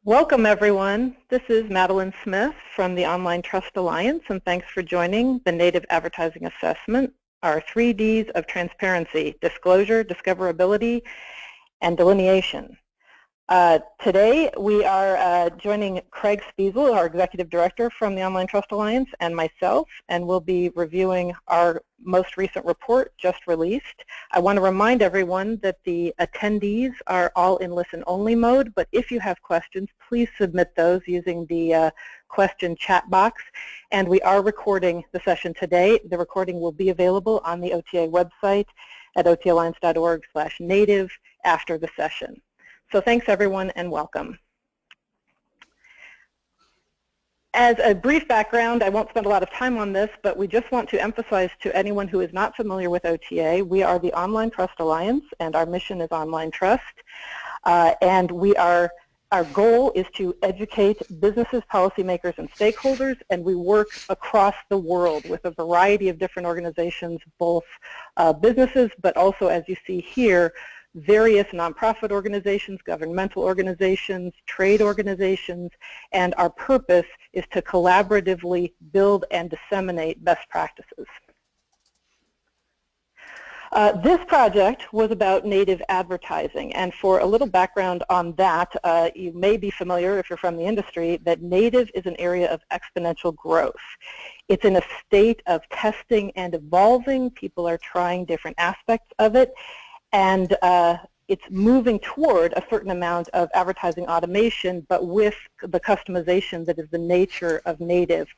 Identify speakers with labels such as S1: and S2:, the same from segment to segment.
S1: Welcome, everyone. This is Madeline Smith from the Online Trust Alliance, and thanks for joining the Native Advertising Assessment, our 3 Ds of transparency: disclosure, discoverability, and delineation. Today, we are joining Craig Spiesel, our Executive Director from the Online Trust Alliance, and myself, and we'll be reviewing our most recent report just released. I want to remind everyone that the attendees are all in listen-only mode, but if you have questions, please submit those using the question chat box. And we are recording the session today. The recording will be available on the OTA website at otalliance.org/native after the session. So thanks, everyone, and welcome. As a brief background, I won't spend a lot of time on this, but we just want to emphasize to anyone who is not familiar with OTA, we are the Online Trust Alliance, and our mission is online trust. And our goal is to educate businesses, policymakers, and stakeholders, and we work across the world with a variety of different organizations, both businesses, but also, as you see here, various nonprofit organizations, governmental organizations, trade organizations, and our purpose is to collaboratively build and disseminate best practices. This project was about native advertising, and for a little background on that, you may be familiar, if you're from the industry, that native is an area of exponential growth. It's in a state of testing and evolving. People are trying different aspects of it, and it's moving toward a certain amount of advertising automation, but with the customization that is the nature of native.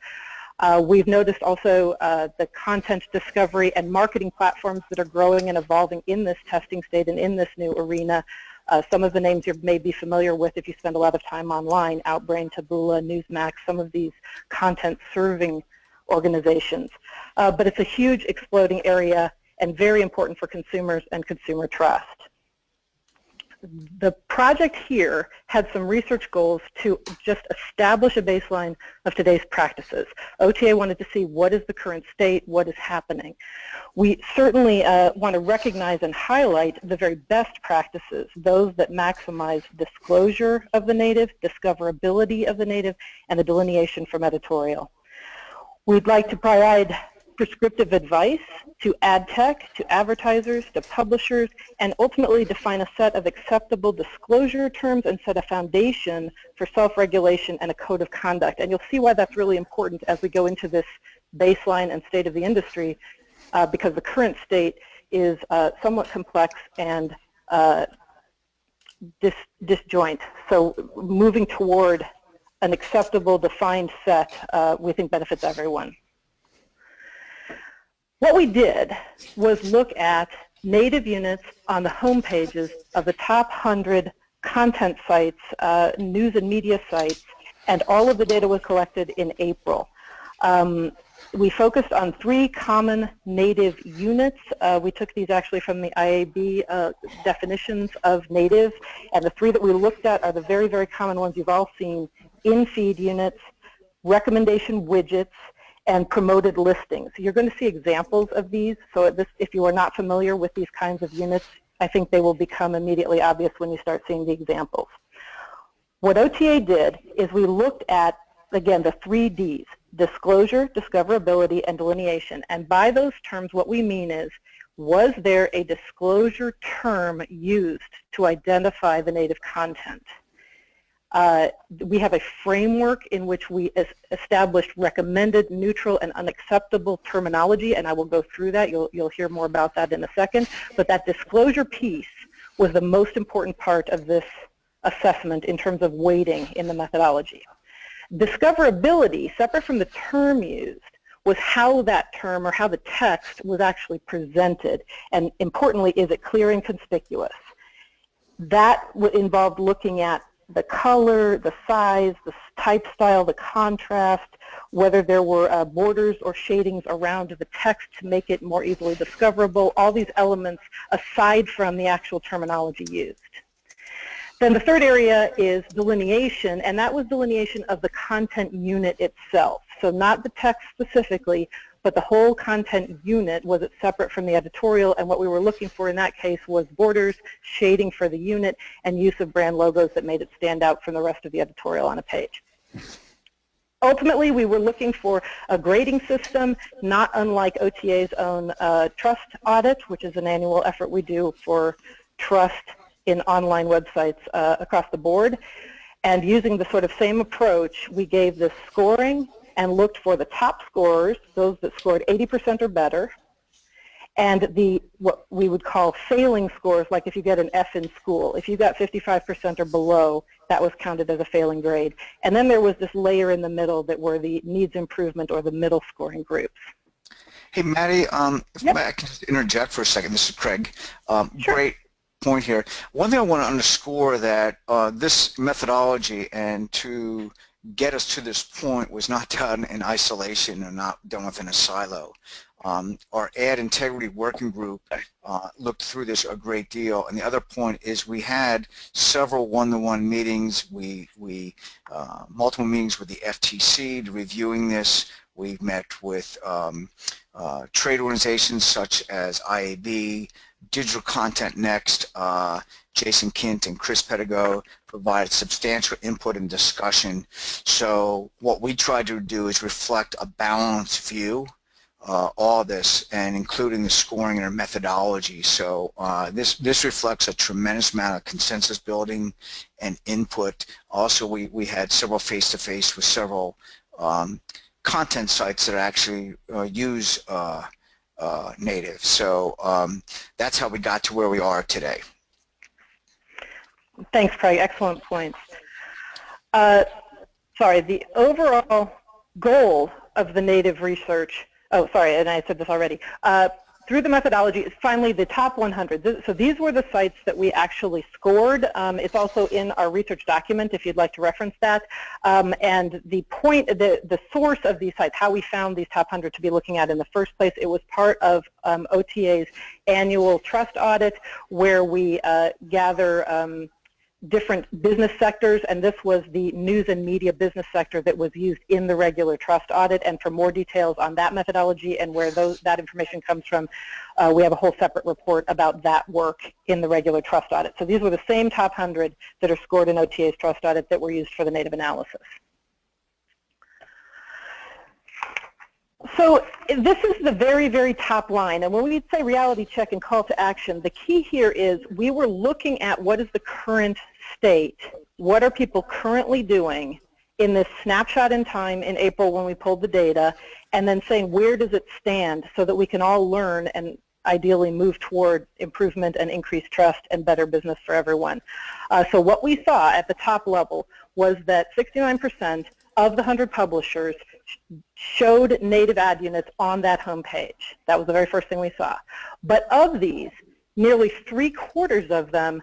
S1: We've noticed also the content discovery and marketing platforms that are growing and evolving in this testing state and in this new arena. Some of the names you may be familiar with if you spend a lot of time online: Outbrain, Taboola, Newsmax, some of these content serving organizations. But it's a huge exploding area and very important for consumers and consumer trust. The project here had some research goals to just establish a baseline of today's practices. OTA wanted to see what is the current state, what is happening. We certainly want to recognize and highlight the very best practices, those that maximize disclosure of the native, discoverability of the native, and the delineation from editorial. We'd like to provide prescriptive advice to ad tech, to advertisers, to publishers, and ultimately define a set of acceptable disclosure terms and set a foundation for self-regulation and a code of conduct. And you'll see why that's really important as we go into this baseline and state of the industry, because the current state is somewhat complex and disjoint. So moving toward an acceptable defined set we think benefits everyone. What we did was look at native units on the home pages of the top 100 content sites, news and media sites, and all of the data was collected in April. We focused on 3 common native units. We took these actually from the IAB definitions of native, and the 3 that we looked at are the very, very common ones you've all seen: in-feed units, recommendation widgets, and promoted listings. You're going to see examples of these, so if you are not familiar with these kinds of units, I think they will become immediately obvious when you start seeing the examples. What OTA did is we looked at, again, the 3 Ds: disclosure, discoverability, and delineation. And by those terms, what we mean is, was there a disclosure term used to identify the native content? We have a framework in which we established recommended, neutral, and unacceptable terminology, and I will go through that. You'll hear more about that in a second. But that disclosure piece was the most important part of this assessment in terms of weighting in the methodology. Discoverability, separate from the term used, was how that term or how the text was actually presented, and importantly, is it clear and conspicuous? That involved looking at the color, the size, the type style, the contrast, whether there were borders or shadings around the text to make it more easily discoverable, all these elements aside from the actual terminology used. Then the third area is delineation, and that was delineation of the content unit itself. So not the text specifically, but the whole content unit was separate from the editorial, and what we were looking for in that case was borders, shading for the unit, and use of brand logos that made it stand out from the rest of the editorial on a page. Ultimately, we were looking for a grading system, not unlike OTA's own trust audit, which is an annual effort we do for trust in online websites across the board. And using the sort of same approach, we gave this scoring and looked for the top scorers, those that scored 80% or better, and what we would call failing scores, like if you get an F in school. If you got 55% or below, that was counted as a failing grade. And then there was this layer in the middle that were the needs improvement or the middle scoring groups.
S2: Hey, Maddie, if I can just interject for a second. This is Craig.
S1: Sure.
S2: Great point here. One thing I want to underscore that this methodology and to get us to this point was not done in isolation and not done within a silo. Our ad integrity working group looked through this a great deal, and the other point is we had several one-to-one meetings. We multiple meetings with the FTC reviewing this. We've met with trade organizations such as IAB, Digital Content Next. Jason Kint and Chris Pedigo provided substantial input and discussion. So what we tried to do is reflect a balanced view, all this, and including the scoring and our methodology. So this reflects a tremendous amount of consensus building and input. Also, we had several face-to-face with several content sites that actually use native. So that's how we got to where we are today.
S1: Thanks, Craig. Excellent points. Sorry, the overall goal of the native research, oh, sorry, and I said this already, through the methodology is finally the top 100. So these were the sites that we actually scored. It's also in our research document if you'd like to reference that. And the point, the source of these sites, how we found these top 100 to be looking at in the first place, it was part of OTA's annual trust audit where we gather different business sectors, and this was the news and media business sector that was used in the regular trust audit. And for more details on that methodology and where that information comes from, we have a whole separate report about that work in the regular trust audit. So these were the same top 100 that are scored in OTA's trust audit that were used for the native analysis. So this is the very, very top line, and when we say reality check and call to action, the key here is we were looking at what is the current state, what are people currently doing in this snapshot in time in April when we pulled the data, and then saying where does it stand so that we can all learn and ideally move toward improvement and increased trust and better business for everyone. So what we saw at the top level was that 69% of the 100 publishers showed native ad units on that home page. That was the very first thing we saw. But of these, nearly 3/4 of them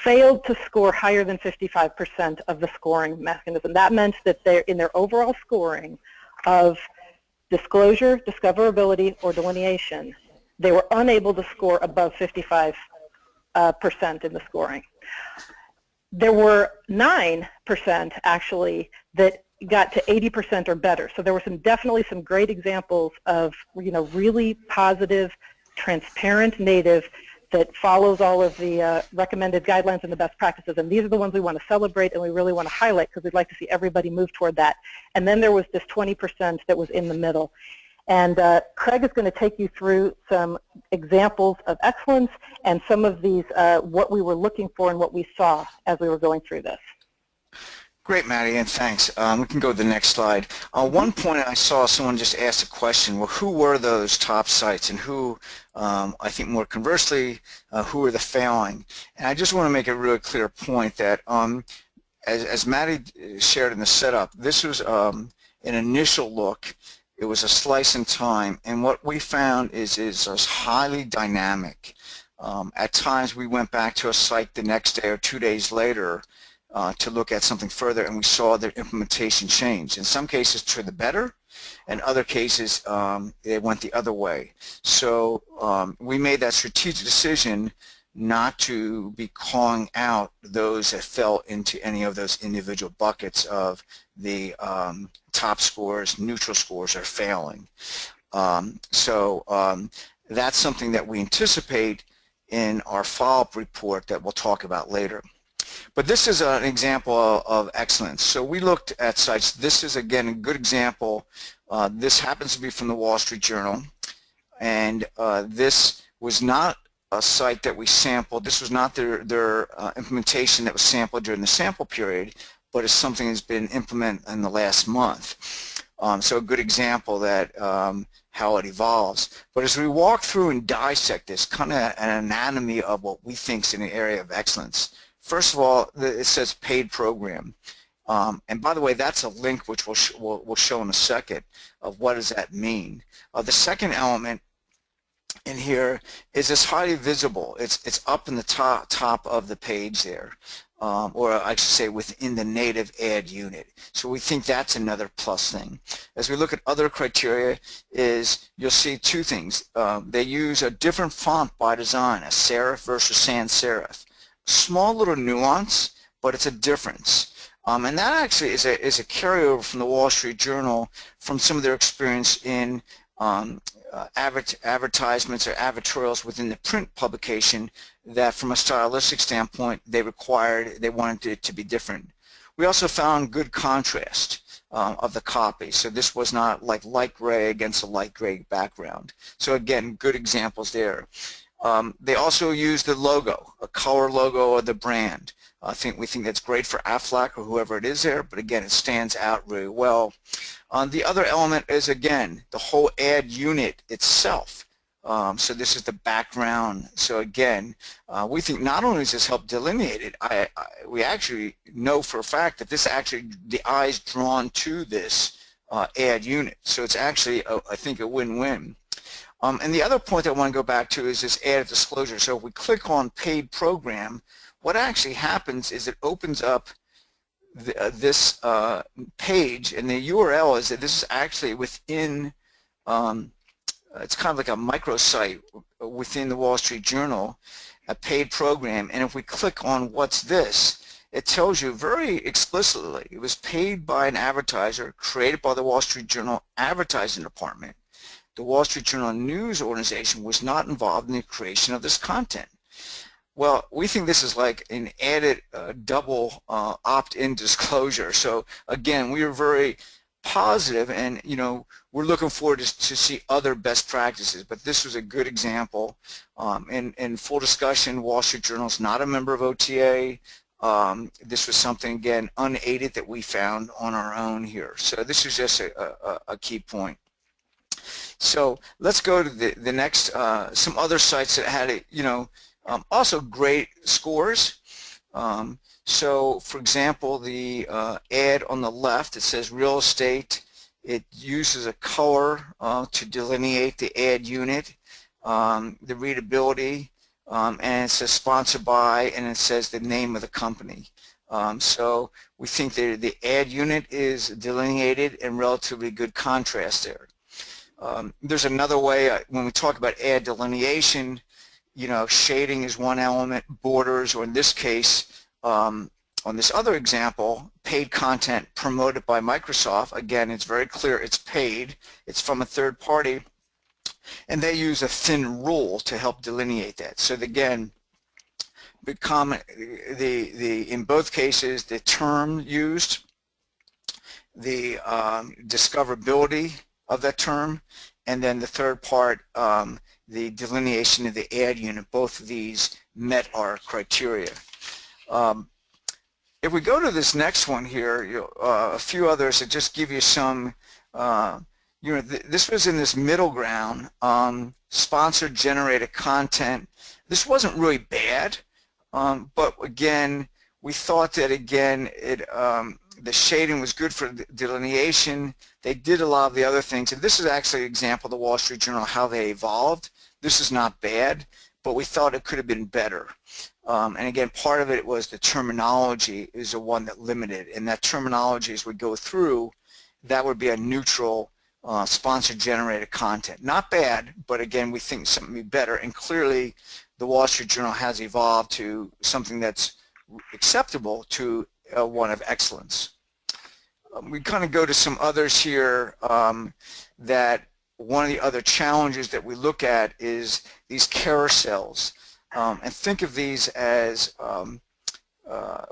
S1: failed to score higher than 55% of the scoring mechanism. That meant that they're in their overall scoring of disclosure, discoverability, or delineation, they were unable to score above 55% in the scoring. There were 9% actually that got to 80% or better. So there were definitely some great examples of really positive, transparent native that follows all of the recommended guidelines and the best practices. And these are the ones we want to celebrate and we really want to highlight because we'd like to see everybody move toward that. And then there was this 20% that was in the middle. And Craig is going to take you through some examples of excellence and some of these, what we were looking for and what we saw as we were going through this.
S2: Great, Maddie, and thanks. We can go to the next slide. One point I saw someone just asked a question, well, who were those top sites and who, I think more conversely, who were the failing? And I just want to make a really clear point that as Maddie shared in the setup, this was an initial look. It was a slice in time, and what we found is highly dynamic. At times we went back to a site the next day or 2 days later to look at something further, and we saw their implementation change. In some cases to the better, in other cases it went the other way. So we made that strategic decision not to be calling out those that fell into any of those individual buckets of the top scores, neutral scores, or failing. That's something that we anticipate in our follow-up report that we'll talk about later. But this is an example of excellence. So we looked at sites. This is, again, a good example. This happens to be from the Wall Street Journal. And this was not a site that we sampled. This was not their implementation that was sampled during the sample period, but it's something that's been implemented in the last month. So a good example that how it evolves. But as we walk through and dissect this, kind of an anatomy of what we think is in the area of excellence. First of all, it says paid program. And by the way, that's a link which we'll show in a second of what does that mean. The second element in here is it's highly visible. It's up in the top of the page there, or I should say within the native ad unit. So we think that's another plus thing. As we look at other criteria, is you'll see two things. They use a different font by design, a serif versus sans serif. Small little nuance, but it's a difference. And that actually is a carryover from the Wall Street Journal from some of their experience in advertisements or advertorials within the print publication that from a stylistic standpoint they wanted it to be different. We also found good contrast of the copy. So this was not like light gray against a light gray background. So again, good examples there. They also use the logo, a color logo of the brand. We think that's great for Aflac or whoever it is there, but again, it stands out really well. The other element is, again, the whole ad unit itself. So this is the background. So again, we think not only does this help delineate it, we actually know for a fact that this actually, the eye is drawn to this ad unit. So it's actually, I think, a win-win. And the other point I want to go back to is this added disclosure. So if we click on paid program, what actually happens is it opens up this page, and the URL is that this is actually within, it's kind of like a microsite within the Wall Street Journal, a paid program. And if we click on what's this, it tells you very explicitly it was paid by an advertiser, created by the Wall Street Journal advertising department. The Wall Street Journal news organization was not involved in the creation of this content. Well, we think this is like an added double opt-in disclosure. So again, we are very positive, and we're looking forward to see other best practices. But this was a good example. In full discussion, Wall Street Journal is not a member of OTA. This was something, again, unaided that we found on our own here. So this is just a key point. So let's go to the next, some other sites that had, also great scores. So for example, the ad on the left, it says real estate. It uses a color to delineate the ad unit, the readability, and it says sponsored by, and it says the name of the company. So we think that the ad unit is delineated and relatively good contrast there. There's another way, when we talk about ad delineation, shading is one element, borders, or in this case, on this other example, paid content promoted by Microsoft. Again, it's very clear it's paid, it's from a third party, and they use a thin rule to help delineate that. So again, in both cases, the term used, the discoverability of that term, and then the third part, the delineation of the ad unit, both of these met our criteria. If we go to this next one here, a few others that just give you some, this was in this middle ground, sponsored generated content. This wasn't really bad, but again, we thought that again, the shading was good for delineation. They did a lot of the other things, and this is actually an example of the Wall Street Journal, how they evolved. This is not bad, but we thought it could have been better. And again, part of it was the terminology is the one that limited, and that terminology as we go through, that would be a neutral sponsor generated content. Not bad, but again, we think something would be better, and clearly the Wall Street Journal has evolved to something that's acceptable to one of excellence. We kind of go to some others here that one of the other challenges that we look at is these carousels. And think of these as,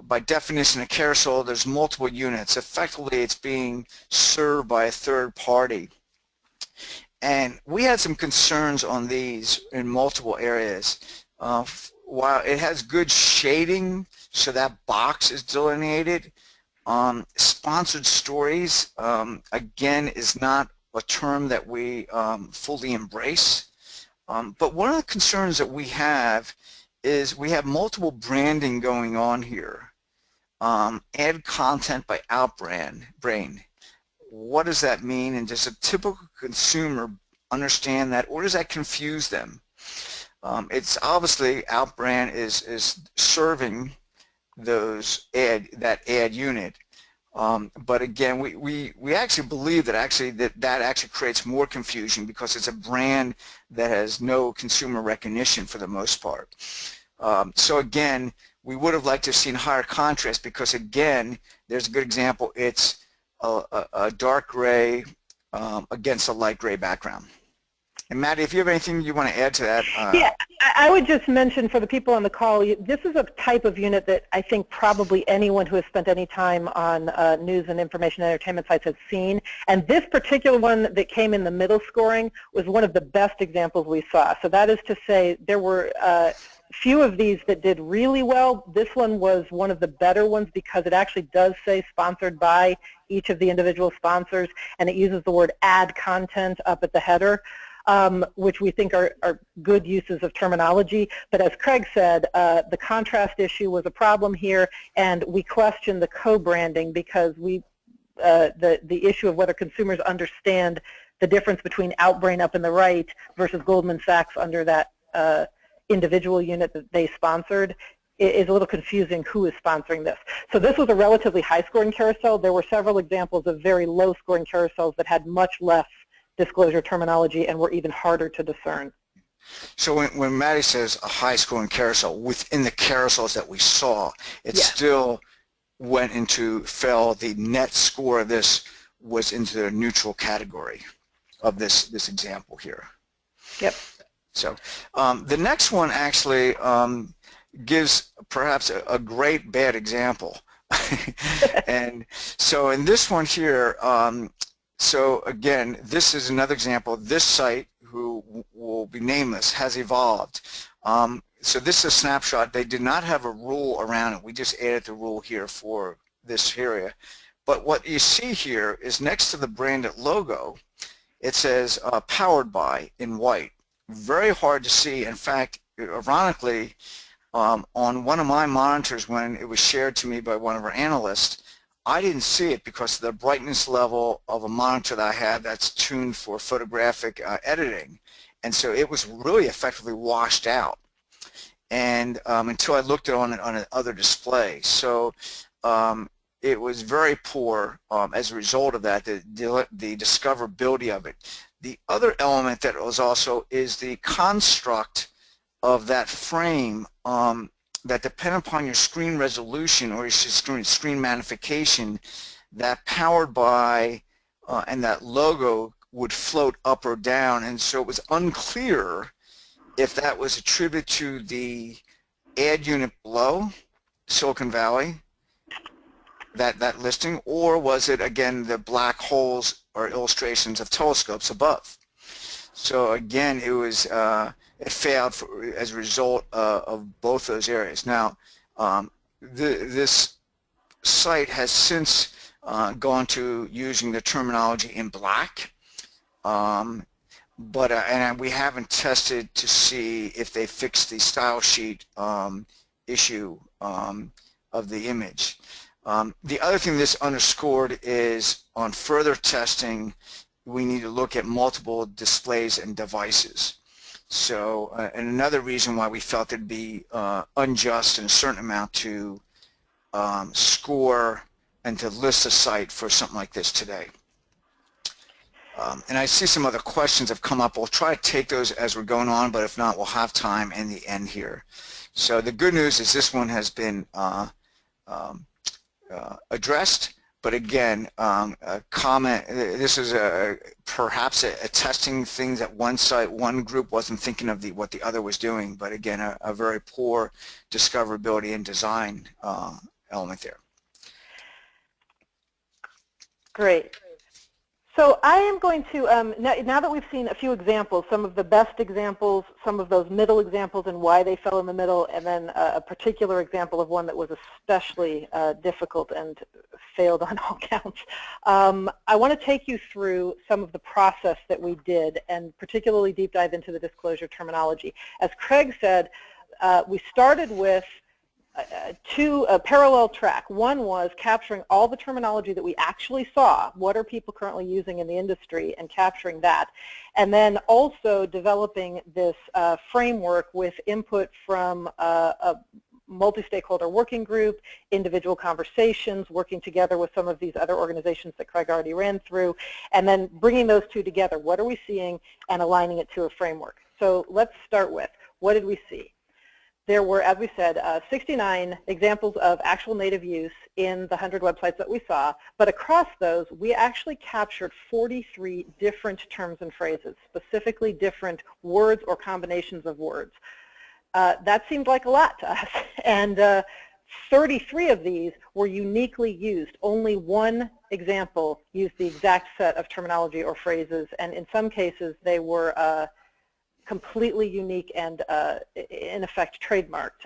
S2: by definition, a carousel, there's multiple units. Effectively, it's being served by a third party. And we had some concerns on these in multiple areas. While it has good shading, so that box is delineated, sponsored stories, again, is not a term that we fully embrace. But one of the concerns that we have is we have multiple branding going on here. Add content by Outbrain. What does that mean, and does a typical consumer understand that, or does that confuse them? It's obviously Outbrain is serving that ad unit, but again, we actually believe that that actually creates more confusion because it's a brand that has no consumer recognition for the most part. So again, we would have liked to have seen higher contrast because again, there's a good example. It's a dark gray against a light gray background. And Maddie, if you have anything you want to add to that.
S1: Yeah, I would just mention for the people on the call, this is a type of unit that I think probably anyone who has spent any time on news and information entertainment sites has seen. And this particular one that came in the middle scoring was one of the best examples we saw. So that is to say there were few of these that did really well. This one was one of the better ones because it actually does say sponsored by each of the individual sponsors, and it uses the word add content up at the header. Which we think are good uses of terminology. But as Craig said, the contrast issue was a problem here, and we question the co-branding because the issue of whether consumers understand the difference between Outbrain up in the right versus Goldman Sachs under that individual unit that they sponsored is a little confusing who is sponsoring this. So this was a relatively high-scoring carousel. There were several examples of very low-scoring carousels that had much less disclosure terminology and were even harder to discern.
S2: So when Maddie says a high-scoring carousel, within the carousels that we saw, it still went into, the net score of this was into the neutral category of this example here.
S1: Yep.
S2: So the next one actually gives perhaps a great bad example. And so in this one here, so again, this is another example. This site, who will be nameless, has evolved. So this is a snapshot. They did not have a rule around it. We just added the rule here for this area. But what you see here is next to the branded logo, it says powered by in white. Very hard to see. In fact, ironically, on one of my monitors when it was shared to me by one of our analysts, I didn't see it because of the brightness level of a monitor that I have that's tuned for photographic editing. And so it was really effectively washed out. And until I looked at it on another display. So it was very poor as a result of that, the discoverability of it. The other element that was also is the construct of that frame that depend upon your screen resolution or your screen magnification, that powered by and that logo would float up or down, and so it was unclear if that was attributed to the ad unit below, Silicon Valley, that listing, or was it again the black holes or illustrations of telescopes above. So again, it was it failed as a result of both those areas. Now, this site has since gone to using the terminology in black, but and we haven't tested to see if they fixed the style sheet issue of the image. The other thing this underscored is on further testing, we need to look at multiple displays and devices. So, and another reason why we felt it'd be unjust in a certain amount to score and to list a site for something like this today. And I see some other questions have come up. We'll try to take those as we're going on, but if not, we'll have time in the end here. So the good news is this one has been addressed. But again, a comment, this is perhaps attesting things that one site, one group wasn't thinking of what the other was doing, but again, a very poor discoverability and design element there.
S1: Great. So I am going to, now that we've seen a few examples, some of the best examples, some of those middle examples and why they fell in the middle, and then a particular example of one that was especially difficult and failed on all counts. I want to take you through some of the process that we did and particularly deep dive into the disclosure terminology. As Craig said, we started with a parallel track. One was capturing all the terminology that we actually saw. What are people currently using in the industry, and capturing that. And then also developing this framework with input from a multi-stakeholder working group, individual conversations, working together with some of these other organizations that Craig already ran through, and then bringing those two together. What are we seeing, and aligning it to a framework. So let's start with, what did we see? There were, as we said, 69 examples of actual native use in the 100 websites that we saw, but across those, we actually captured 43 different terms and phrases, specifically different words or combinations of words. That seemed like a lot to us, and 33 of these were uniquely used. Only one example used the exact set of terminology or phrases, and in some cases, they were completely unique and in effect trademarked.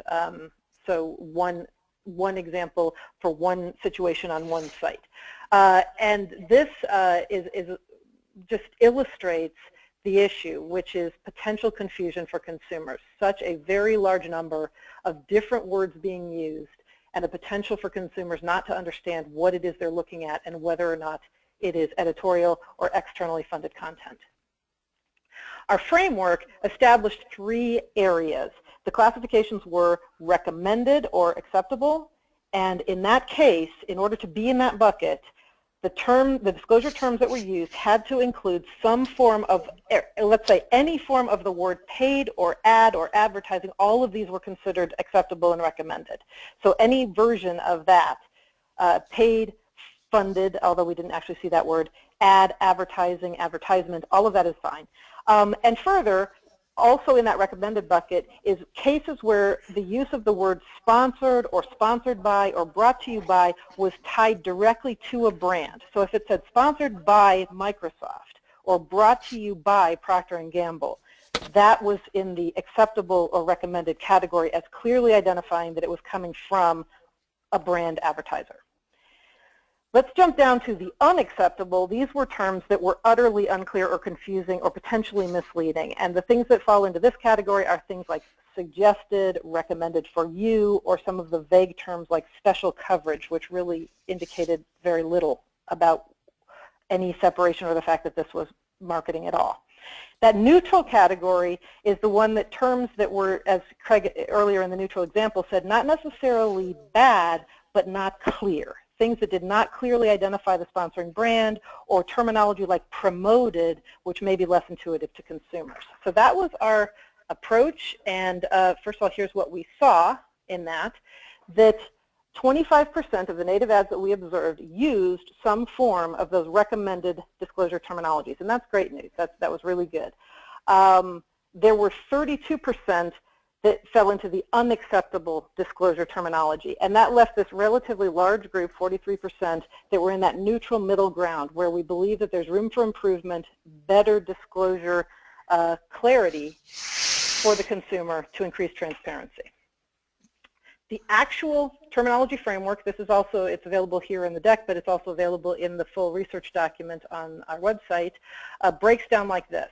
S1: So one example for one situation on one site. And this just illustrates the issue, which is potential confusion for consumers. Such a very large number of different words being used, and a potential for consumers not to understand what it is they're looking at and whether or not it is editorial or externally funded content. Our framework established 3 areas. The classifications were recommended or acceptable, and in that case, in order to be in that bucket, the disclosure terms that were used had to include some form of, let's say, any form of the word paid or ad or advertising. All of these were considered acceptable and recommended. So any version of that, paid, funded, although we didn't actually see that word, ad, advertising, advertisement, all of that is fine. And further, also in that recommended bucket is cases where the use of the word sponsored or sponsored by or brought to you by was tied directly to a brand. So if it said sponsored by Microsoft or brought to you by Procter & Gamble, that was in the acceptable or recommended category as clearly identifying that it was coming from a brand advertiser. Let's jump down to the unacceptable. These were terms that were utterly unclear or confusing or potentially misleading. And the things that fall into this category are things like suggested, recommended for you, or some of the vague terms like special coverage, which really indicated very little about any separation or the fact that this was marketing at all. That neutral category is the one that terms that were, as Craig earlier in the neutral example said, not necessarily bad, but not clear. Things that did not clearly identify the sponsoring brand, or terminology like promoted, which may be less intuitive to consumers. So that was our approach, and first of all, here's what we saw in that 25% of the native ads that we observed used some form of those recommended disclosure terminologies, and that's great news. That was really good. There were 32% that fell into the unacceptable disclosure terminology. And that left this relatively large group, 43%, that were in that neutral middle ground where we believe that there's room for improvement, better disclosure clarity for the consumer to increase transparency. The actual terminology framework, this is also, it's available here in the deck, but it's also available in the full research document on our website, breaks down like this.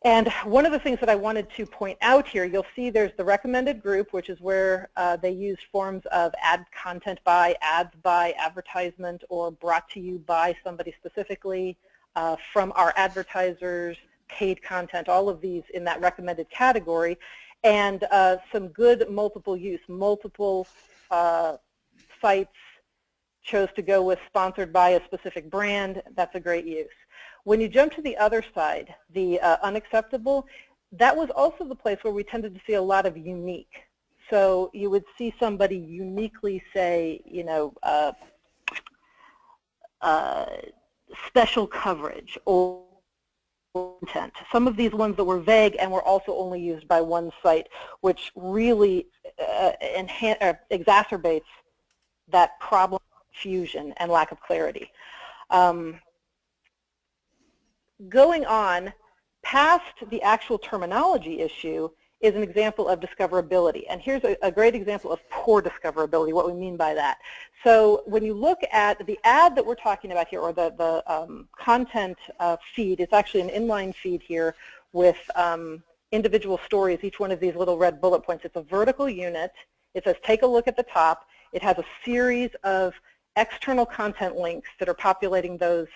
S1: And one of the things that I wanted to point out here, you'll see there's the recommended group, which is where they use forms of ad content by, ads by, advertisement, or brought to you by somebody specifically, from our advertisers, paid content, all of these in that recommended category, and some good multiple use. Multiple sites chose to go with sponsored by a specific brand. That's a great use. When you jump to the other side, the unacceptable, that was also the place where we tended to see a lot of unique. So you would see somebody uniquely say, you know, special coverage or content. Some of these ones that were vague and were also only used by one site, which really exacerbates that problem of confusion and lack of clarity. Going on, past the actual terminology issue is an example of discoverability. And here's a great example of poor discoverability, what we mean by that. So when you look at the ad that we're talking about here, or the content feed, it's actually an inline feed here with individual stories, each one of these little red bullet points. It's a vertical unit. It says, take a look at the top. It has a series of external content links that are populating those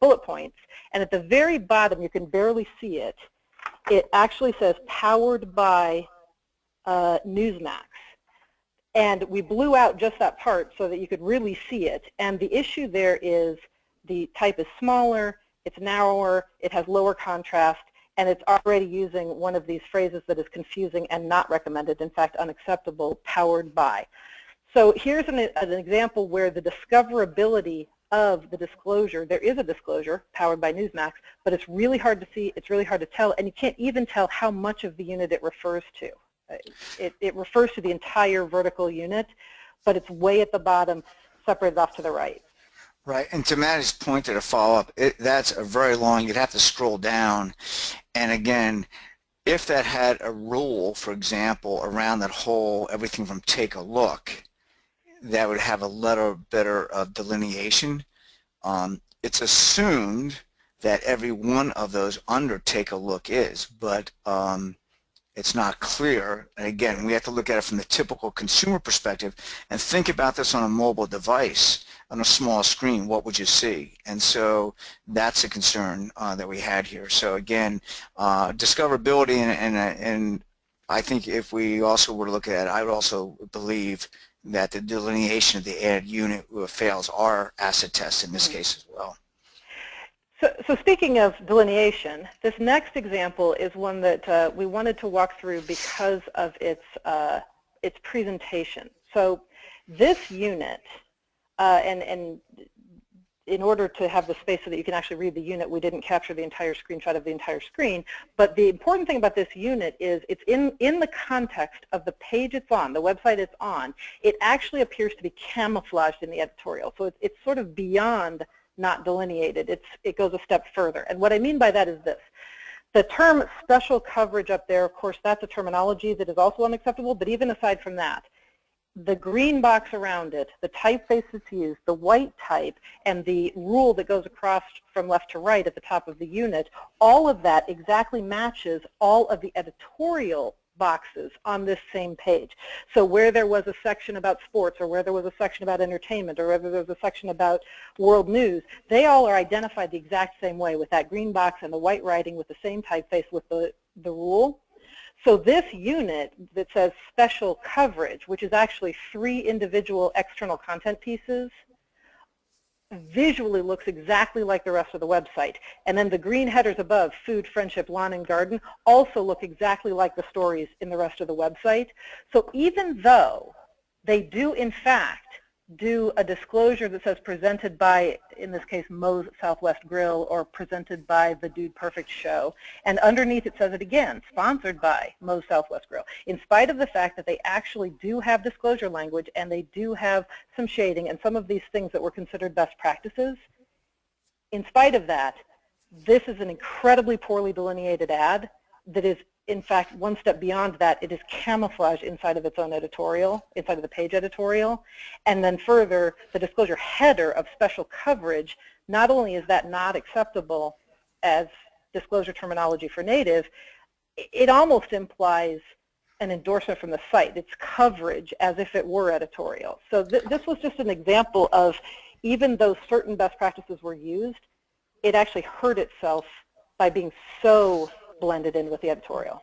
S1: bullet points. And at the very bottom, you can barely see it. It actually says powered by Newsmax. And we blew out just that part so that you could really see it. And the issue there is the type is smaller, it's narrower, it has lower contrast, and it's already using one of these phrases that is confusing and not recommended, in fact unacceptable, powered by. So here's an example where the discoverability of the disclosure, there is a disclosure powered by Newsmax, but it's really hard to see, it's really hard to tell, and you can't even tell how much of the unit it refers to. It refers to the entire vertical unit, but it's way at the bottom, separated off to the right.
S2: Right, and to Maddie's point to follow up, that's a very long, you'd have to scroll down, and again, if that had a rule, for example, around that whole, everything from take a look, that would have a letter better of delineation. It's assumed that every one of those under take a look is, but it's not clear. And again, we have to look at it from the typical consumer perspective and think about this on a mobile device, on a small screen. What would you see? And so that's a concern that we had here. So again, discoverability, and I think if we also were to look at it, I would also believe that the delineation of the ad unit fails our acid test in this case as well.
S1: So speaking of delineation, this next example is one that we wanted to walk through because of its presentation. So this unit, and in order to have the space so that you can actually read the unit, we didn't capture the entire screenshot of the entire screen. But the important thing about this unit is it's in the context of the page it's on, the website it's on. It actually appears to be camouflaged in the editorial. So it's sort of beyond not delineated. It goes a step further. And what I mean by that is this. The term special coverage up there, of course, that's a terminology that is also unacceptable. But even aside from that, the green box around it, the typeface that's used, the white type, and the rule that goes across from left to right at the top of the unit, all of that exactly matches all of the editorial boxes on this same page. So where there was a section about sports, or where there was a section about entertainment, or whether there was a section about world news, they all are identified the exact same way with that green box and the white writing with the same typeface with the rule. So this unit that says special coverage, which is actually 3 individual external content pieces, visually looks exactly like the rest of the website. And then the green headers above, food, friendship, lawn and garden, also look exactly like the stories in the rest of the website. So even though they do in fact do a disclosure that says presented by, in this case, Moe's Southwest Grill, or presented by the Dude Perfect Show, and underneath it says it again, sponsored by Moe's Southwest Grill, in spite of the fact that they actually do have disclosure language and they do have some shading and some of these things that were considered best practices, in spite of that, this is an incredibly poorly delineated ad that is, in fact, one step beyond that. It is camouflaged inside of its own editorial, inside of the page editorial. And then further, the disclosure header of special coverage, not only is that not acceptable as disclosure terminology for native, it almost implies an endorsement from the site. It's coverage as if it were editorial. So this was just an example of, even though certain best practices were used, it actually hurt itself by being so blended in with the editorial.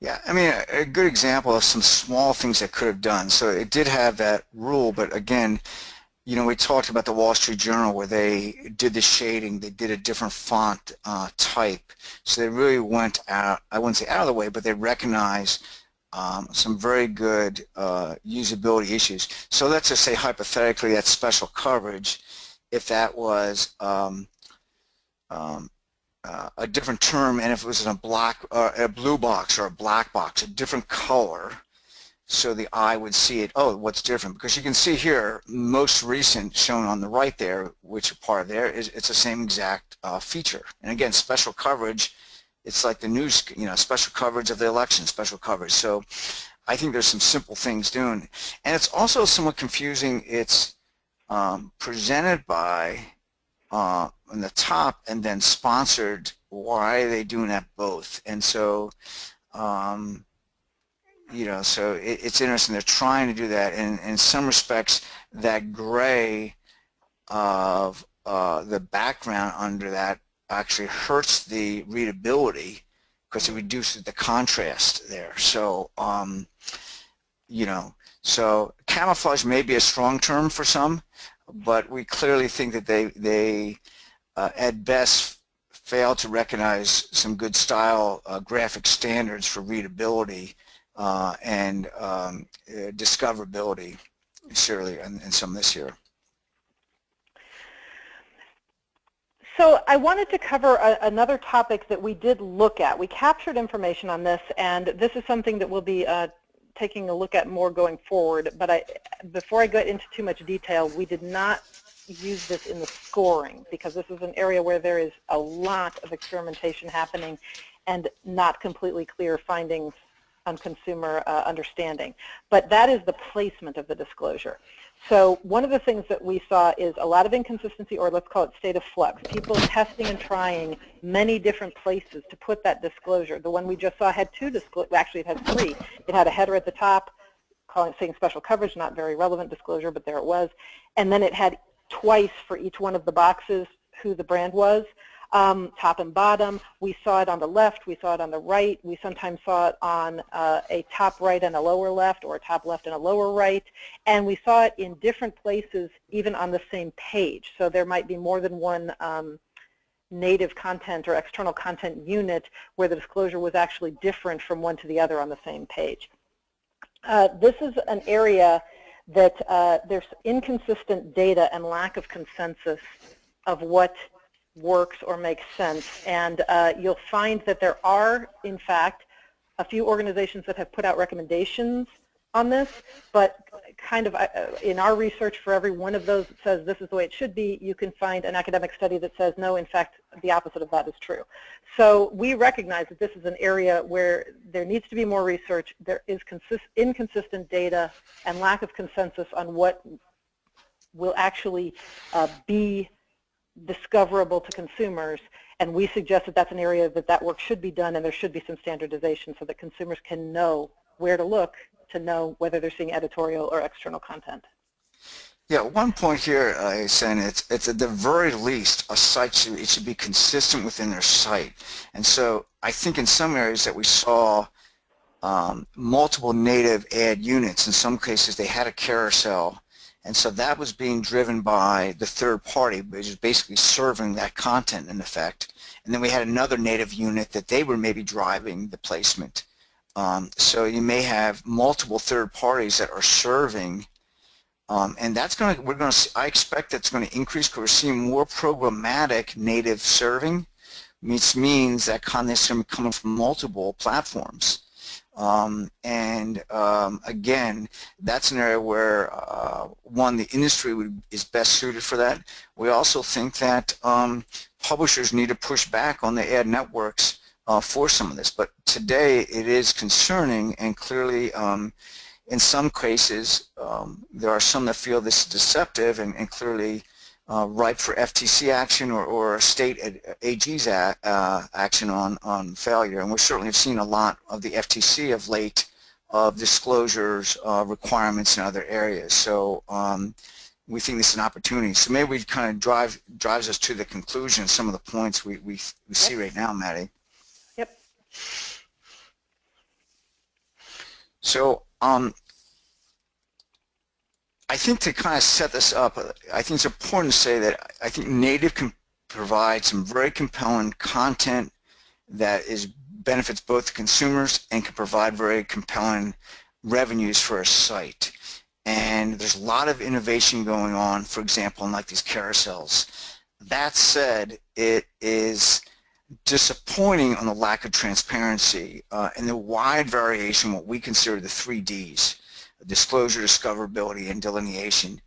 S2: Yeah, I mean, a good example of some small things that could have done. So it did have that rule, but again, you know, we talked about the Wall Street Journal where they did the shading, they did a different font type. So they really went out, I wouldn't say out of the way, but they recognized some very good usability issues. So let's just say hypothetically that special coverage if that was a different term, and if it was in a blue box or a black box, a different color, so the eye would see it. Oh, what's different? Because you can see here, most recent shown on the right there, which part there is, it's the same exact feature. And again, special coverage, it's like the news, special coverage of the election, special coverage. So I think there's some simple things doing. And it's also somewhat confusing. It's presented by on the top and then sponsored. Why are they doing that both? And so so it's interesting. They're trying to do that, and in some respects that gray of the background under that actually hurts the readability because it reduces the contrast there. So so camouflage may be a strong term for some, but we clearly think that they at best fail to recognize some good style graphic standards for readability and discoverability, surely, in some this year.
S1: So I wanted to cover another topic that we did look at. We captured information on this, and this is something that we'll be taking a look at more going forward. But before I get into too much detail, we did not use this in the scoring because this is an area where there is a lot of experimentation happening and not completely clear findings on consumer understanding. But that is the placement of the disclosure. So one of the things that we saw is a lot of inconsistency, or let's call it state of flux. People testing and trying many different places to put that disclosure. The one we just saw had two disclosures. Actually, it had three. It had a header at the top saying special coverage, not very relevant disclosure, but there it was. And then it had twice for each one of the boxes who the brand was. Top and bottom. We saw it on the left, we saw it on the right, we sometimes saw it on a top right and a lower left, or a top left and a lower right, and we saw it in different places even on the same page. So there might be more than one native content or external content unit where the disclosure was actually different from one to the other on the same page. This is an area that there's inconsistent data and lack of consensus of what works or makes sense, and you'll find that there are, in fact, a few organizations that have put out recommendations on this, but kind of in our research, for every one of those that says this is the way it should be, you can find an academic study that says no, in fact, the opposite of that is true. So we recognize that this is an area where there needs to be more research. There is inconsistent data and lack of consensus on what will actually be discoverable to consumers, and we suggest that that's an area that work should be done, and there should be some standardization so that consumers can know where to look to know whether they're seeing editorial or external content.
S2: Yeah, one point here is saying it's at the very least a site should be consistent within their site, and so I think in some areas that we saw multiple native ad units. In some cases they had a carousel. And so that was being driven by the third party, which is basically serving that content in effect. And then we had another native unit that they were maybe driving the placement. So you may have multiple third parties that are serving, and that's going to, I expect that's going to increase because we're seeing more programmatic native serving, which means that content is coming from multiple platforms. Again, that's an area where one, the industry is best suited for that. We also think that publishers need to push back on the ad networks for some of this. But today it is concerning, and clearly in some cases there are some that feel this is deceptive and clearly ripe for FTC action or state AG's action on failure. And we certainly have seen a lot of the FTC of late of disclosures requirements in other areas. So we think this is an opportunity. So maybe we kind of drives us to the conclusion of some of the points we see right now, Maddie.
S1: Yep.
S2: So I think to kind of set this up, I think it's important to say that I think native can provide some very compelling content that benefits both the consumers and can provide very compelling revenues for a site. and there's a lot of innovation going on, for example, in like these carousels. That said, it is disappointing on the lack of transparency and the wide variation, what we consider the 3Ds, disclosure, discoverability, and delineation.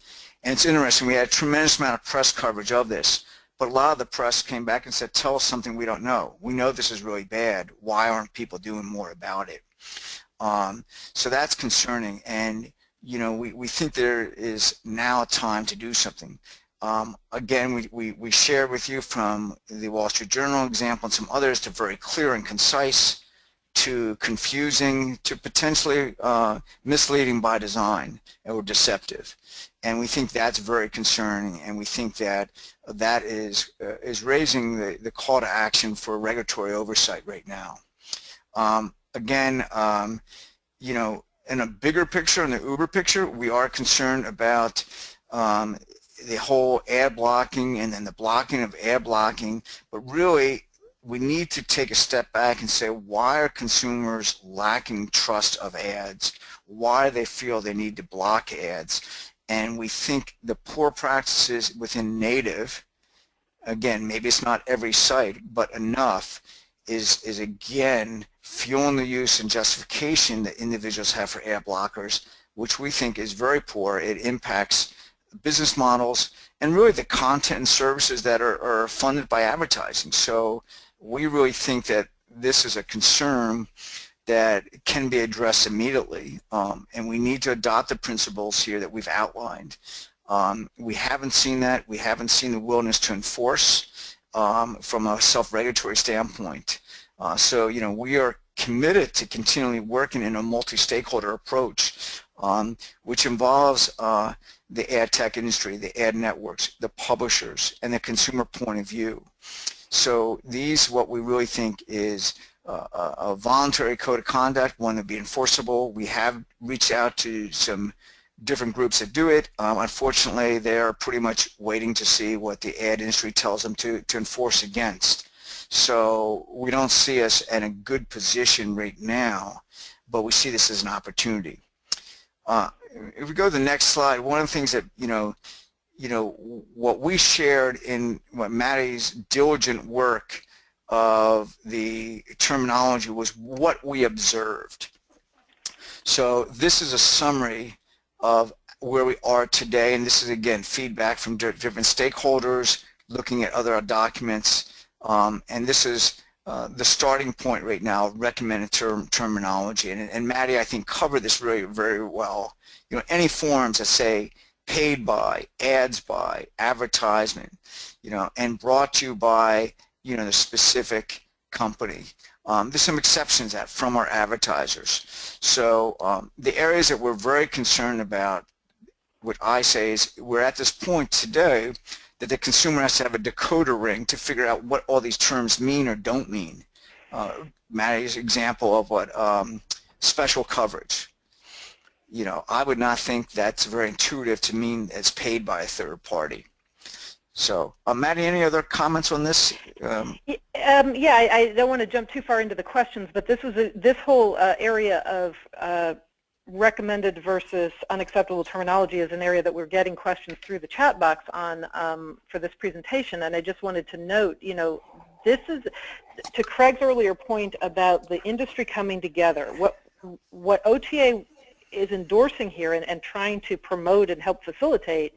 S2: And it's interesting, we had a tremendous amount of press coverage of this, but a lot of the press came back and said, tell us something we don't know. We know this is really bad. Why aren't people doing more about it? So that's concerning, and we think there is now time to do something. Again, we shared with you from the Wall Street Journal example and some others to very clear and concise, to confusing, to potentially misleading by design or deceptive. And we think that's very concerning, and we think that that is raising the call to action for regulatory oversight right now. Again, in a bigger picture, in the Uber picture, we are concerned about the whole ad blocking and then the blocking of ad blocking, but really we need to take a step back and say, why are consumers lacking trust of ads? Why do they feel they need to block ads? And we think the poor practices within native, again, maybe it's not every site, but enough, is again fueling the use and justification that individuals have for ad blockers, which we think is very poor. It impacts business models and really the content and services that are funded by advertising. So we really think that this is a concern that can be addressed immediately, and we need to adopt the principles here that we've outlined. We haven't seen that. We haven't seen the willingness to enforce from a self-regulatory standpoint. So we are committed to continually working in a multi-stakeholder approach, which involves the ad tech industry, the ad networks, the publishers, and the consumer point of view. So these, what we really think is a voluntary code of conduct, one that be enforceable. We have reached out to some different groups that do it. Unfortunately, they're pretty much waiting to see what the ad industry tells them to enforce against. So we don't see us in a good position right now, but we see this as an opportunity. If we go to the next slide, one of the things that what we shared in what Maddie's diligent work of the terminology was what we observed. So this is a summary of where we are today, and this is again feedback from different stakeholders looking at other documents, and this is the starting point right now, recommended terminology. And Maddie, I think, covered this very, very well. Any forms that say paid by, ads by, advertisement, and brought to you by, the specific company. There's some exceptions that from our advertisers. So the areas that we're very concerned about, what I say is we're at this point today that the consumer has to have a decoder ring to figure out what all these terms mean or don't mean. Maddie's example of what special coverage. I would not think that's very intuitive to mean it's paid by a third party. So, Maddie, any other comments on this?
S1: Yeah, I don't want to jump too far into the questions, but this whole area of recommended versus unacceptable terminology is an area that we're getting questions through the chat box on for this presentation, and I just wanted to note, this is, to Craig's earlier point about the industry coming together, what OTA is endorsing here and trying to promote and help facilitate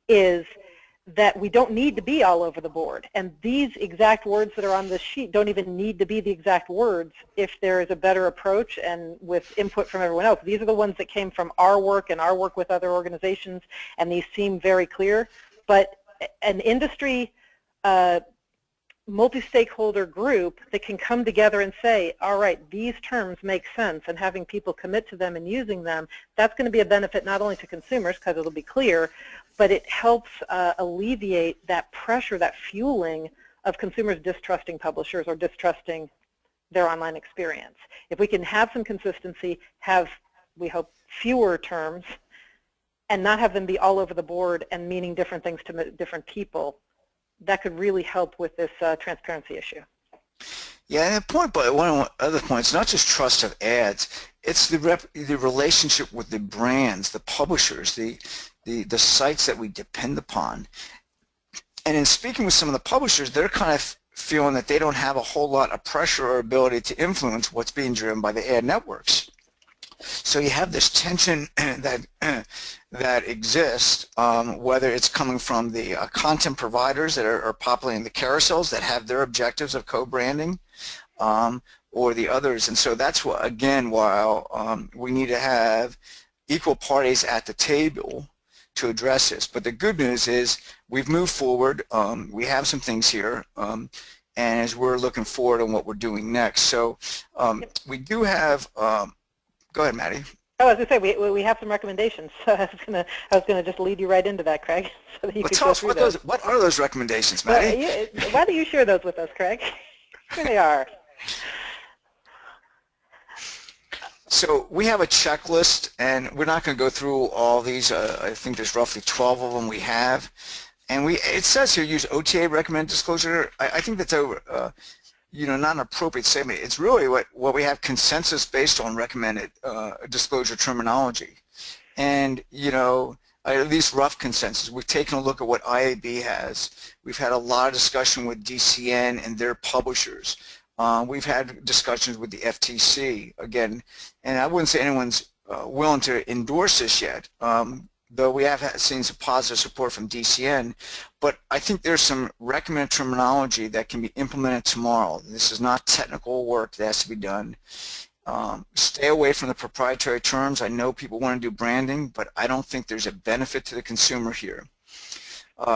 S1: is that we don't need to be all over the board, and these exact words that are on this sheet don't even need to be the exact words if there is a better approach and with input from everyone else. These are the ones that came from our work and our work with other organizations, and these seem very clear, but an industry multi-stakeholder group that can come together and say, all right, these terms make sense, and having people commit to them and using them, that's going to be a benefit not only to consumers because it'll be clear, but it helps alleviate that pressure, that fueling of consumers distrusting publishers or distrusting their online experience. If we can have some consistency, have, we hope, fewer terms, and not have them be all over the board and meaning different things to different people, that could really help with this transparency issue.
S2: Yeah, and the point, but one other point, it's not just trust of ads, it's the relationship with the brands, the publishers, the sites that we depend upon. And in speaking with some of the publishers, they're kind of feeling that they don't have a whole lot of pressure or ability to influence what's being driven by the ad networks. So you have this tension that exists, whether it's coming from the content providers that are populating the carousels that have their objectives of co-branding, or the others. And so that's what, again, while we need to have equal parties at the table to address this. But the good news is we've moved forward. We have some things here, and as we're looking forward on what we're doing next. So we do have. Go ahead, Maddie.
S1: Oh, I was going to say we have some recommendations. So I was gonna just lead you right into that, Craig, so that you could go through those.
S2: What are those recommendations, Maddie?
S1: Well, why don't you share those with us, Craig? Here they are.
S2: So we have a checklist, and we're not going to go through all these. I think there's roughly 12 of them we have, and it says here use OTA recommended disclosure. I think that's over. Not an appropriate statement. It's really what we have consensus based on recommended disclosure terminology, and at least rough consensus. We've taken a look at what IAB has. We've had a lot of discussion with DCN and their publishers. We've had discussions with the FTC again, and I wouldn't say anyone's willing to endorse this yet. Though we have seen some positive support from DCN, but I think there's some recommended terminology that can be implemented tomorrow. This is not technical work that has to be done. Stay away from the proprietary terms. I know people want to do branding, but I don't think there's a benefit to the consumer here.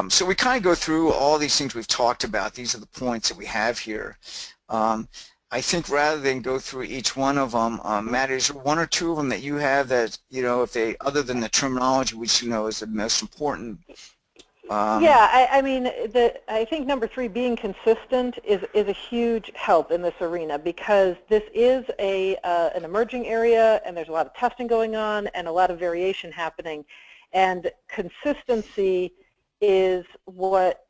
S2: So we kind of go through all these things we've talked about. These are the points that we have here. I think rather than go through each one of them, Matt, is there one or two of them that you have that, if they, other than the terminology, which is the most important?
S1: Yeah, I mean, I think number 3, being consistent, is a huge help in this arena, because this is an emerging area, and there's a lot of testing going on and a lot of variation happening, and consistency is what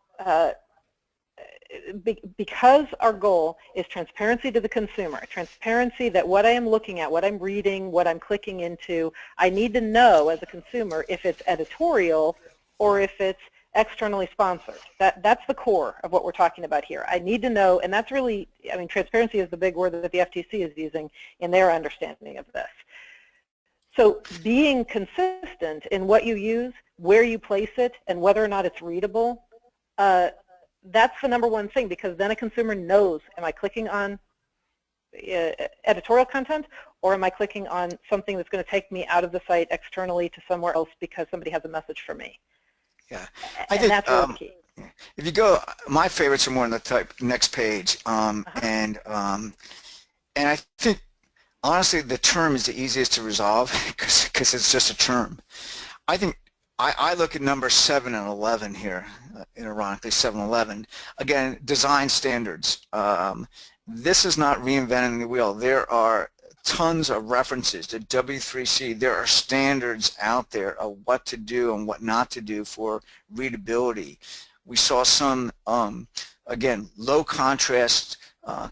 S1: because our goal is transparency to the consumer, transparency that what I am looking at, what I'm reading, what I'm clicking into, I need to know as a consumer if it's editorial or if it's externally sponsored. That's the core of what we're talking about here. I need to know, and that's really, I mean, transparency is the big word that the FTC is using in their understanding of this. So being consistent in what you use, where you place it, and whether or not it's readable, that's the number one thing, because then a consumer knows, am I clicking on editorial content, or am I clicking on something that's going to take me out of the site externally to somewhere else because somebody has a message for me?
S2: Yeah,
S1: I think that's really key.
S2: If you go, my favorites are more on the next page, and I think honestly the term is the easiest to resolve because it's just a term. I think I look at number 7 and 11 here, ironically 7 and 11. Again, design standards. This is not reinventing the wheel. There are tons of references to W3C. There are standards out there of what to do and what not to do for readability. We saw some, again, low contrast,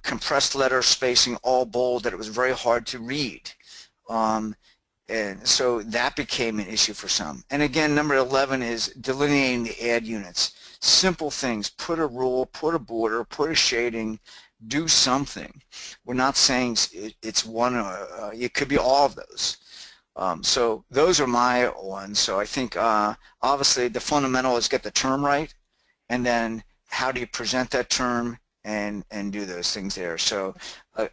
S2: compressed letter spacing, all bold, that it was very hard to read. And so that became an issue for some. And again, number 11 is delineating the ad units. Simple things, put a rule, put a border, put a shading, do something. We're not saying it's one, or it could be all of those. So those are my ones. So I think obviously the fundamental is get the term right, and then how do you present that term and do those things there. So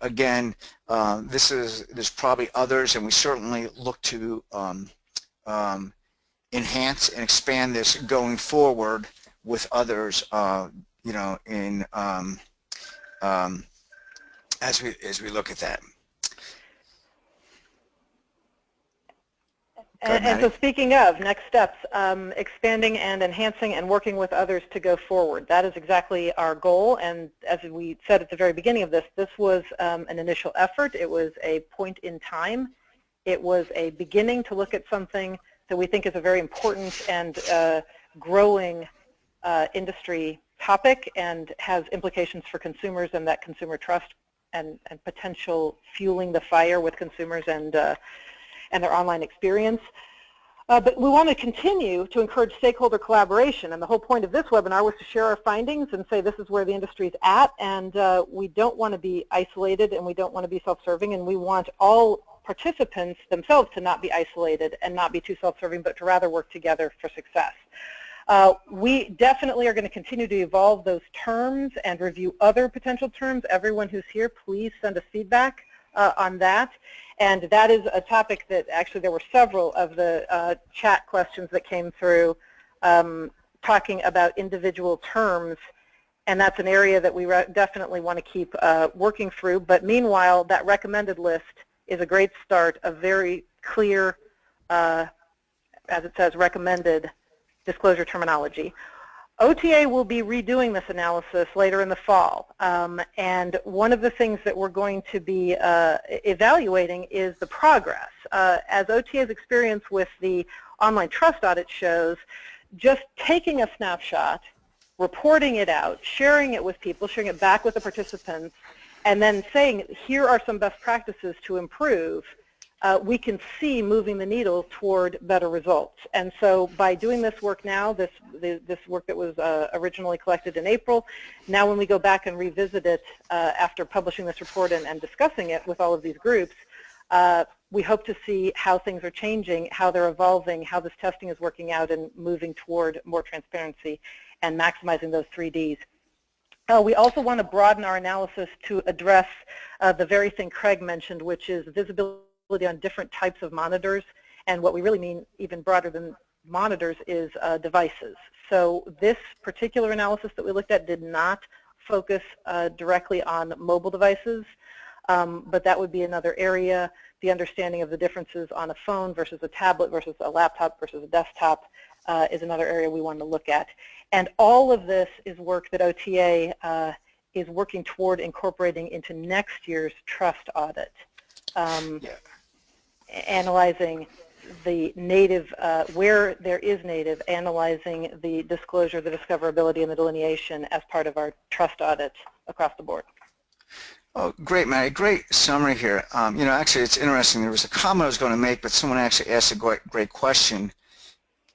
S2: again, there's probably others, and we certainly look to enhance and expand this going forward with others, in as we look at that.
S1: And so speaking of next steps, expanding and enhancing and working with others to go forward. That is exactly our goal, and as we said at the very beginning of this was an initial effort. It was a point in time. It was a beginning to look at something that we think is a very important and growing industry topic and has implications for consumers and that consumer trust and potential fueling the fire with consumers and their online experience. But we want to continue to encourage stakeholder collaboration, and the whole point of this webinar was to share our findings and say this is where the industry is at, and we don't want to be isolated and we don't want to be self-serving, and we want all participants themselves to not be isolated and not be too self-serving, but to rather work together for success. We definitely are going to continue to evolve those terms and review other potential terms. Everyone who's here, please send us feedback on that. And that is a topic that actually there were several of the chat questions that came through talking about individual terms, and that's an area that we definitely want to keep working through. But meanwhile, that recommended list is a great start, a very clear, as it says, recommended disclosure terminology. OTA will be redoing this analysis later in the fall, and one of the things that we're going to be evaluating is the progress. As OTA's experience with the online trust audit shows, just taking a snapshot, reporting it out, sharing it with people, sharing it back with the participants, and then saying, here are some best practices to improve, we can see moving the needle toward better results. And so by doing this work now, this work that was originally collected in April, now when we go back and revisit it after publishing this report and discussing it with all of these groups, we hope to see how things are changing, how they're evolving, how this testing is working out and moving toward more transparency and maximizing those 3Ds. We also want to broaden our analysis to address the very thing Craig mentioned, which is visibility on different types of monitors, and what we really mean even broader than monitors is devices. So this particular analysis that we looked at did not focus directly on mobile devices, but that would be another area. The understanding of the differences on a phone versus a tablet versus a laptop versus a desktop is another area we want to look at. And all of this is work that OTA is working toward incorporating into next year's trust audit. Analyzing the native, where there is native, analyzing the disclosure, the discoverability, and the delineation as part of our trust audit across the board.
S2: Oh, great, Maddie. Great summary here. You know, actually, it's interesting. There was a comment I was going to make, but someone actually asked a great question.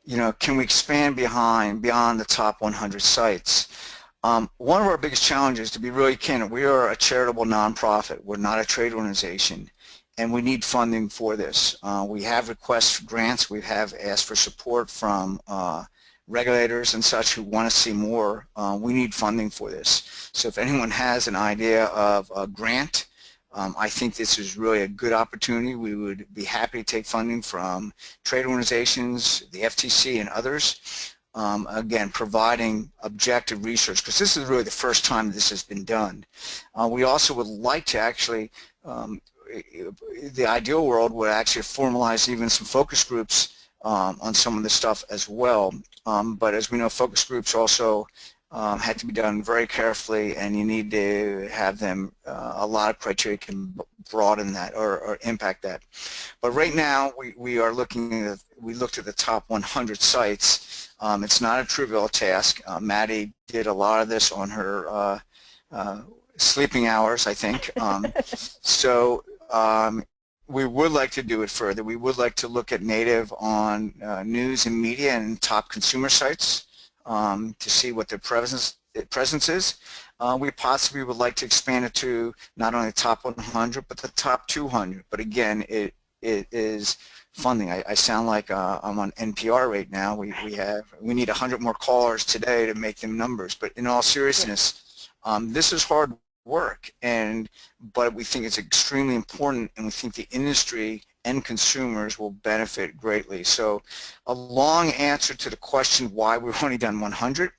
S2: You know, can we expand beyond the top 100 sites? One of our biggest challenges, to be really candid, we are a charitable nonprofit. We're not a trade organization, and we need funding for this. We have requests for grants. We have asked for support from regulators and such who want to see more. We need funding for this. So if anyone has an idea of a grant, I think this is really a good opportunity. We would be happy to take funding from trade organizations, the FTC, and others. Again, providing objective research, because this is really the first time this has been done. We also would like to actually, the ideal world would actually formalize even some focus groups on some of this stuff as well. But as we know, focus groups also had to be done very carefully, and you need to have them, a lot of criteria can broaden that or impact that. But right now, we are looking at, we looked at the top 100 sites. It's not a trivial task. Maddie did a lot of this on her sleeping hours, I think. So we would like to do it further. We would like to look at native on news and media and top consumer sites to see what their presence is. We possibly would like to expand it to not only the top 100 but the top 200. But again, it is funding. I sound like I'm on NPR right now. We need 100 more callers today to make them numbers. But in all seriousness, this is hard work, but we think it's extremely important, and we think the industry and consumers will benefit greatly. So a long answer to the question why we've only done 100,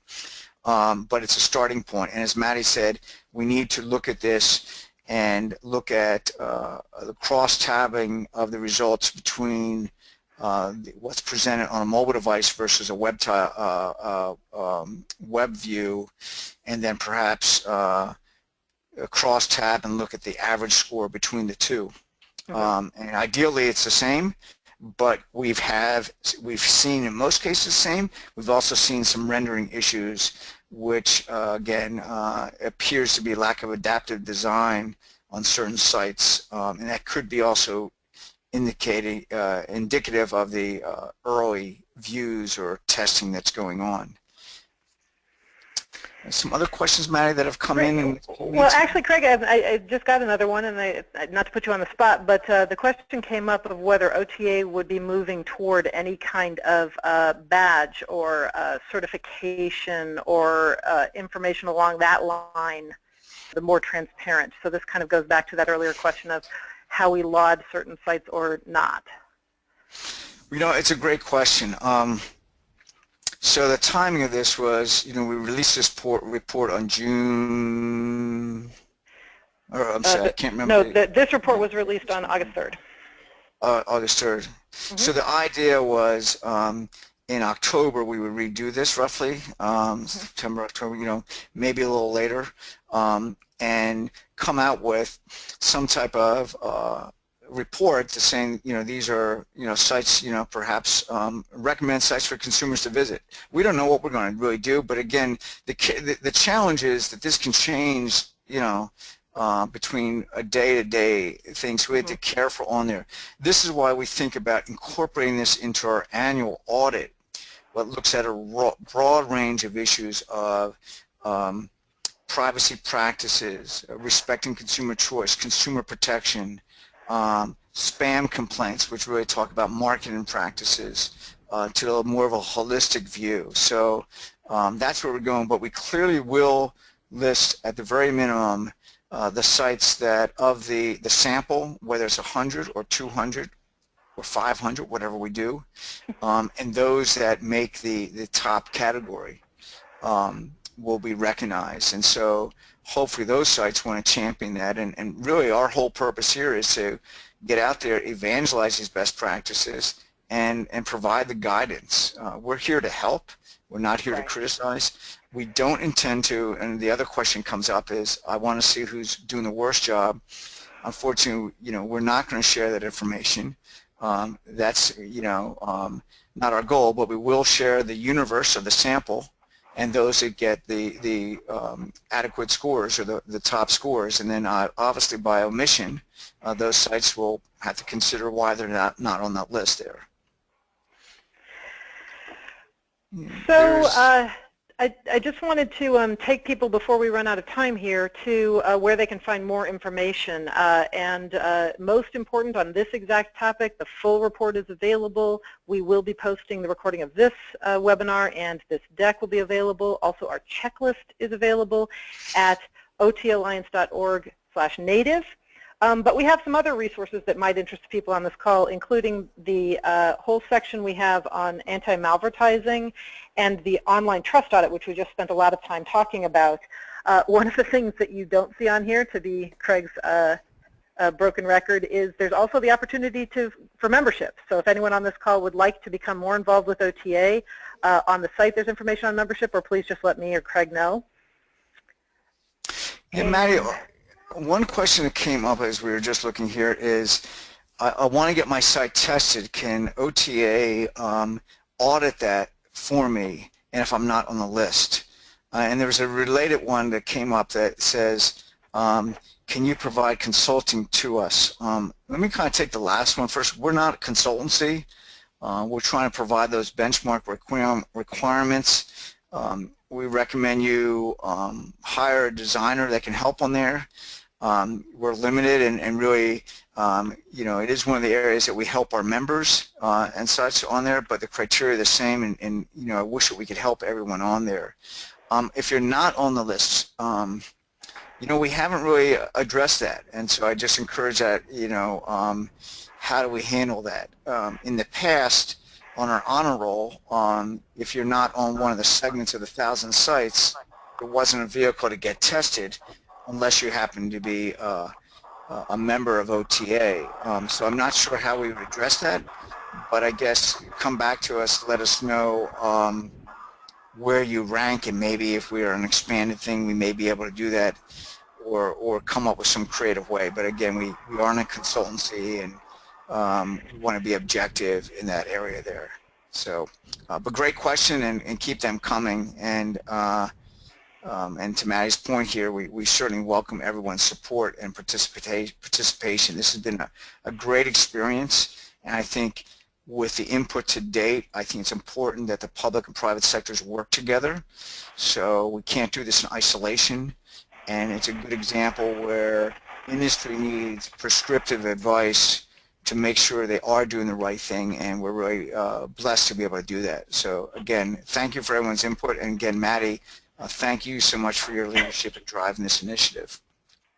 S2: but it's a starting point. And as Maddie said, we need to look at this and look at the cross-tabbing of the results between what's presented on a mobile device versus a web view, and then perhaps cross-tab and look at the average score between the two. And ideally it's the same, but we've seen in most cases the same. We've also seen some rendering issues which again appears to be lack of adaptive design on certain sites, and that could be also indicative of the early views or testing that's going on. Some other questions, Maddie, that have come in?
S1: Well, actually, Craig, I just got another one, and not to put you on the spot, but the question came up of whether OTA would be moving toward any kind of badge or certification or information along that line, the more transparent. So this kind of goes back to that earlier question of how we laud certain sites or not.
S2: You know, it's a great question. So the timing of this was, you know, we released this report on June, or I'm sorry, I can't remember.
S1: No, this report was released on August 3rd.
S2: August 3rd. Mm-hmm. So the idea was in October we would redo this roughly, September, October, you know, maybe a little later, and come out with some type of report to saying, you know, these are, you know, sites, you know, perhaps recommend sites for consumers to visit. We don't know what we're going to really do, but again, the challenge is that this can change, you know, between a day-to-day things. So we have to be careful on there. This is why we think about incorporating this into our annual audit, what looks at a broad range of issues of privacy practices, respecting consumer choice, consumer protection, spam complaints, which really talk about marketing practices, to a more of a holistic view. So that's where we're going, but we clearly will list at the very minimum the sites that of the sample, whether it's 100 or 200 or 500, whatever we do, and those that make the top category will be recognized. And so hopefully those sites want to champion that, and really our whole purpose here is to get out there, evangelize these best practices, and provide the guidance. We're here to help. We're not here to criticize. We don't intend to, and the other question comes up is, I want to see who's doing the worst job. Unfortunately, you know, we're not going to share that information. That's, you know, not our goal, but we will share the universe of the sample and those that get the adequate scores or the top scores, and then obviously by omission, those sites will have to consider why they're not on that list there.
S1: So I just wanted to take people, before we run out of time here, to where they can find more information. And most important on this exact topic, the full report is available. We will be posting the recording of this webinar, and this deck will be available. Also, our checklist is available at otalliance.org/native. But we have some other resources that might interest people on this call, including the whole section we have on anti-malvertising and the online trust audit, which we just spent a lot of time talking about. One of the things that you don't see on here, to be Craig's broken record, is there's also the opportunity for membership. So if anyone on this call would like to become more involved with OTA, on the site there's information on membership, or please just let me or Craig know.
S2: Hey, Maddie, one question that came up as we were just looking here is, I want to get my site tested. Can OTA audit that for me, and if I'm not on the list? And there was a related one that came up that says, can you provide consulting to us? Let me kind of take the last one first. We're not a consultancy. We're trying to provide those benchmark requirements. We recommend you hire a designer that can help on there. We're limited, and really, you know, it is one of the areas that we help our members and such on there, but the criteria are the same, and you know, I wish that we could help everyone on there. If you're not on the list, you know, we haven't really addressed that, and so I just encourage that, you know, how do we handle that? In the past, on our honor roll, if you're not on one of the segments of the 1,000 sites, there wasn't a vehicle to get tested unless you happen to be a member of OTA. So I'm not sure how we would address that, but I guess come back to us, let us know where you rank, and maybe if we are an expanded thing, we may be able to do that, or come up with some creative way. But again, we aren't a consultancy, and we want to be objective in that area there. So, but great question, and keep them coming. And And to Maddie's point here, we certainly welcome everyone's support and participation. This has been a great experience, and I think with the input to date, I think it's important that the public and private sectors work together. So we can't do this in isolation, and it's a good example where industry needs prescriptive advice to make sure they are doing the right thing, and we're really blessed to be able to do that. So again, thank you for everyone's input, and again, Maddie, thank you so much for your leadership and drive in this initiative.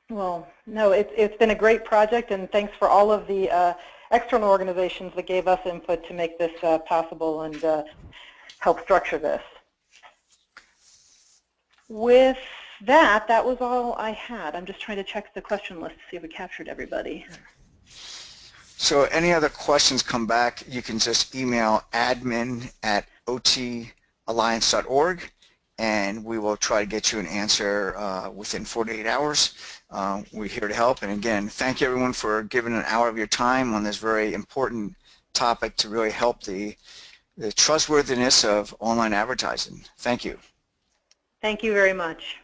S1: Well, no, it's been a great project, and thanks for all of the external organizations that gave us input to make this possible and help structure this. With that, that was all I had. I'm just trying to check the question list to see if we captured everybody.
S2: So any other questions come back, you can just email admin@otalliance.org, and we will try to get you an answer within 48 hours. We're here to help, and again, thank you everyone for giving an hour of your time on this very important topic to really help the trustworthiness of online advertising. Thank you.
S1: Thank you very much.